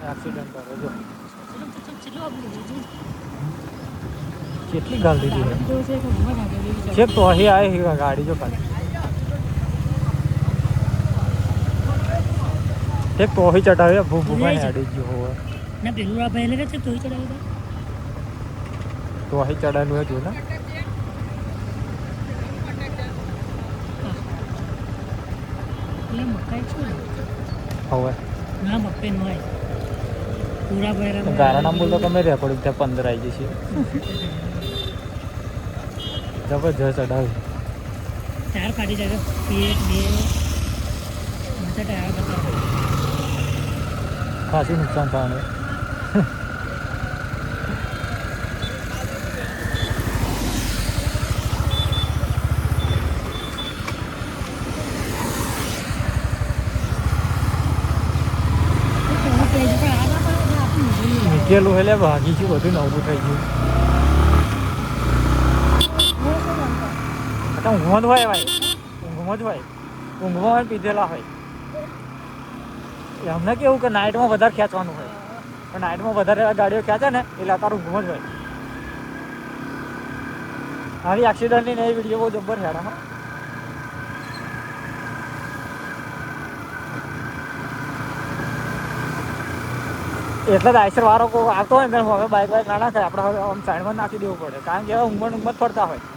accident કરે જો કેટલી ગાલ દીધી છે તો અહીં આવી ગાડી જો ખાલી એક તો અહીં ચડાવે ભૂભા ને અડી ગયો હોય ના પેલું આ પહેલે છે તો ચડાવ્યું તો અહીં ચડાયેલું હતું ને એટલે મકાઈ છું હવે ના મકાઈ ન હોય પૂરા બહેરા ગારા નામ બોલતો તમે રેકોર્ડિંગ ત્યાં 15 આવી જશે જબરજસ્ત ચડાવ્યું ટાયર ફાટી જાય પેટ બે મજા ટાયર બતાવે ખાસું નુકસાન થવાનું નીકળેલું એટલે ભાગી ગયું બધું નવું થઈ ગયું ઊંઘમાં જ હોય ભાઈ ઊંઘમાં જ હોય ઊંઘમાં પીધેલા હોય અમને કેવું કે નાઇટમાં વધારે ખેંચવાનું હોય પણ નાઇટમાં વધારે ગાડીઓ ખેંચે ને એટલે તારું ઊંઘમાં જ હોય આવી એક્સિડન્ટની નહીં વિડીયો બહુ જબ્બર હેડામાં એટલે જ આઈસર વાળો કોઈ આવતો હોય ને હવે બાઇક ના થાય આપણે હવે આમ સાઈડમાં નાખી દેવું પડે કારણ કે હવે ઊંઘમાં ફરતા હોય